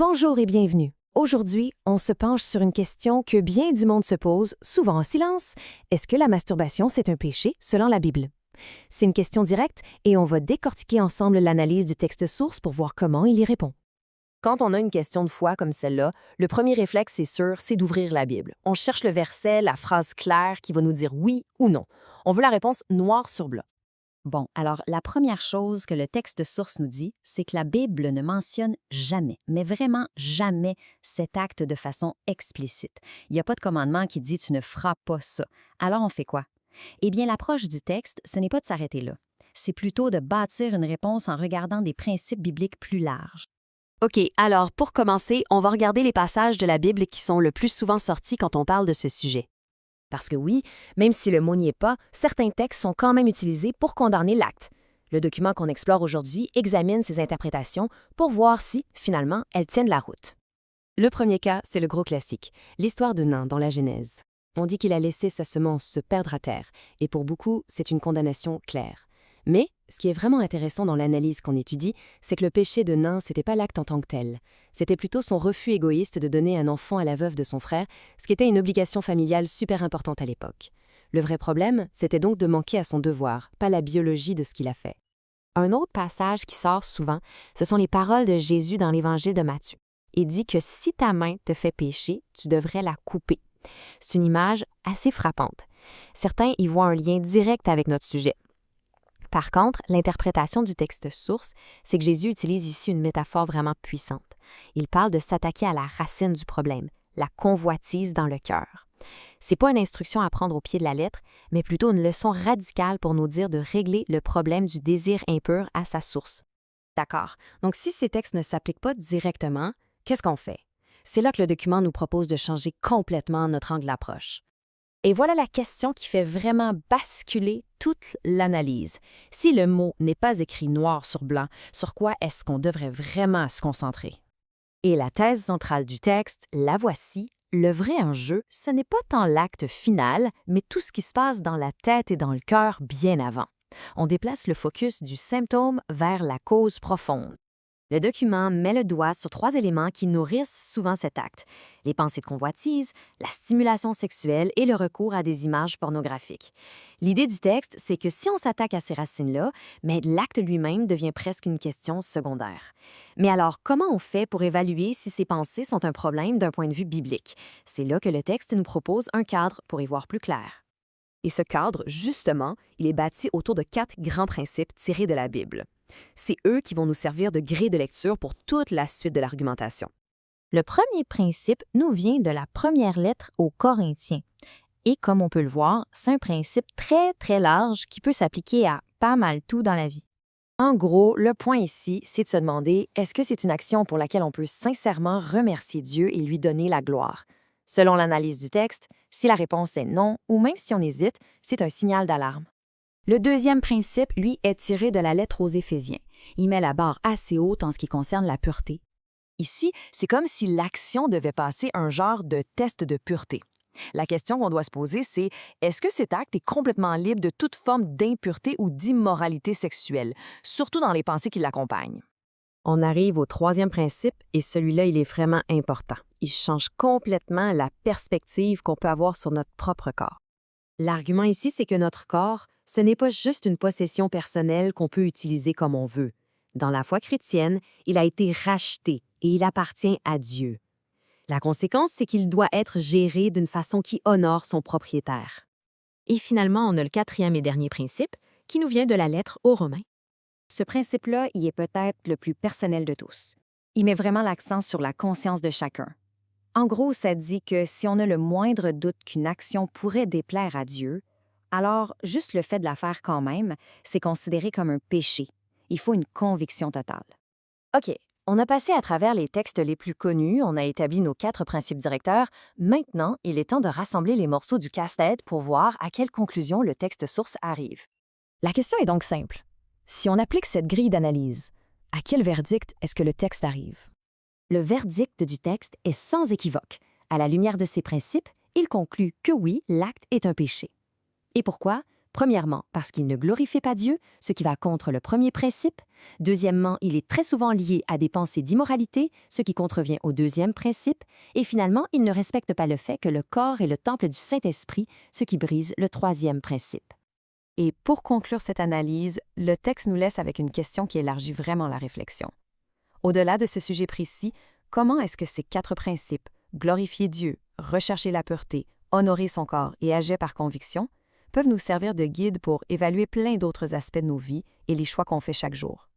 Bonjour et bienvenue. Aujourd'hui, on se penche sur une question que bien du monde se pose, souvent en silence. Est-ce que la masturbation, c'est un péché selon la Bible? C'est une question directe et on va décortiquer ensemble l'analyse du texte source pour voir comment il y répond. Quand on a une question de foi comme celle-là, le premier réflexe, c'est sûr, c'est d'ouvrir la Bible. On cherche le verset, la phrase claire qui va nous dire oui ou non. On veut la réponse noir sur blanc. Bon, alors la première chose que le texte source nous dit, c'est que la Bible ne mentionne jamais, mais vraiment jamais, cet acte de façon explicite. Il n'y a pas de commandement qui dit « tu ne feras pas ça ». Alors on fait quoi? Eh bien, l'approche du texte, ce n'est pas de s'arrêter là. C'est plutôt de bâtir une réponse en regardant des principes bibliques plus larges. OK, alors pour commencer, on va regarder les passages de la Bible qui sont le plus souvent sortis quand on parle de ce sujet. Parce que oui, même si le mot n'y est pas, certains textes sont quand même utilisés pour condamner l'acte. Le document qu'on explore aujourd'hui examine ces interprétations pour voir si, finalement, elles tiennent la route. Le premier cas, c'est le gros classique, l'histoire de Nain dans la Genèse. On dit qu'il a laissé sa semence se perdre à terre, et pour beaucoup, c'est une condamnation claire. Mais, ce qui est vraiment intéressant dans l'analyse qu'on étudie, c'est que le péché de Nain, c'était pas l'acte en tant que tel. C'était plutôt son refus égoïste de donner un enfant à la veuve de son frère, ce qui était une obligation familiale super importante à l'époque. Le vrai problème, c'était donc de manquer à son devoir, pas la biologie de ce qu'il a fait. Un autre passage qui sort souvent, ce sont les paroles de Jésus dans l'Évangile de Matthieu. Il dit que si ta main te fait pécher, tu devrais la couper. C'est une image assez frappante. Certains y voient un lien direct avec notre sujet. Par contre, l'interprétation du texte source, c'est que Jésus utilise ici une métaphore vraiment puissante. Il parle de s'attaquer à la racine du problème, la convoitise dans le cœur. C'est pas une instruction à prendre au pied de la lettre, mais plutôt une leçon radicale pour nous dire de régler le problème du désir impur à sa source. D'accord. Donc si ces textes ne s'appliquent pas directement, qu'est-ce qu'on fait? C'est là que le document nous propose de changer complètement notre angle d'approche. Et voilà la question qui fait vraiment basculer toute l'analyse. Si le mot n'est pas écrit noir sur blanc, sur quoi est-ce qu'on devrait vraiment se concentrer? Et la thèse centrale du texte, la voici. Le vrai enjeu, ce n'est pas tant l'acte final, mais tout ce qui se passe dans la tête et dans le cœur bien avant. On déplace le focus du symptôme vers la cause profonde. Le document met le doigt sur 3 éléments qui nourrissent souvent cet acte: les pensées de convoitise, la stimulation sexuelle et le recours à des images pornographiques. L'idée du texte, c'est que si on s'attaque à ces racines-là, mais l'acte lui-même devient presque une question secondaire. Mais alors, comment on fait pour évaluer si ces pensées sont un problème d'un point de vue biblique? C'est là que le texte nous propose un cadre pour y voir plus clair. Et ce cadre, justement, il est bâti autour de 4 grands principes tirés de la Bible. C'est eux qui vont nous servir de grille de lecture pour toute la suite de l'argumentation. Le premier principe nous vient de la première lettre aux Corinthiens. Et comme on peut le voir, c'est un principe très, très large qui peut s'appliquer à pas mal tout dans la vie. En gros, le point ici, c'est de se demander, est-ce que c'est une action pour laquelle on peut sincèrement remercier Dieu et lui donner la gloire? Selon l'analyse du texte, si la réponse est non, ou même si on hésite, c'est un signal d'alarme. Le deuxième principe, lui, est tiré de la lettre aux Éphésiens. Il met la barre assez haute en ce qui concerne la pureté. Ici, c'est comme si l'action devait passer un genre de test de pureté. La question qu'on doit se poser, c'est est-ce que cet acte est complètement libre de toute forme d'impureté ou d'immoralité sexuelle, surtout dans les pensées qui l'accompagnent? On arrive au troisième principe, et celui-là, il est vraiment important. Il change complètement la perspective qu'on peut avoir sur notre propre corps. L'argument ici, c'est que notre corps, ce n'est pas juste une possession personnelle qu'on peut utiliser comme on veut. Dans la foi chrétienne, il a été racheté et il appartient à Dieu. La conséquence, c'est qu'il doit être géré d'une façon qui honore son propriétaire. Et finalement, on a le quatrième et dernier principe, qui nous vient de la lettre aux Romains. Ce principe-là, il est peut-être le plus personnel de tous. Il met vraiment l'accent sur la conscience de chacun. En gros, ça dit que si on a le moindre doute qu'une action pourrait déplaire à Dieu, alors juste le fait de la faire quand même, c'est considéré comme un péché. Il faut une conviction totale. OK, on a passé à travers les textes les plus connus, on a établi nos 4 principes directeurs. Maintenant, il est temps de rassembler les morceaux du casse-tête pour voir à quelle conclusion le texte source arrive. La question est donc simple. Si on applique cette grille d'analyse, à quel verdict est-ce que le texte arrive? Le verdict du texte est sans équivoque. À la lumière de ces principes, il conclut que oui, l'acte est un péché. Et pourquoi? Premièrement, parce qu'il ne glorifie pas Dieu, ce qui va contre le premier principe. Deuxièmement, il est très souvent lié à des pensées d'immoralité, ce qui contrevient au deuxième principe. Et finalement, il ne respecte pas le fait que le corps est le temple du Saint-Esprit, ce qui brise le troisième principe. Et pour conclure cette analyse, le texte nous laisse avec une question qui élargit vraiment la réflexion. Au-delà de ce sujet précis, comment est-ce que ces 4 principes, glorifier Dieu, rechercher la pureté, honorer son corps et agir par conviction, peuvent nous servir de guide pour évaluer plein d'autres aspects de nos vies et les choix qu'on fait chaque jour?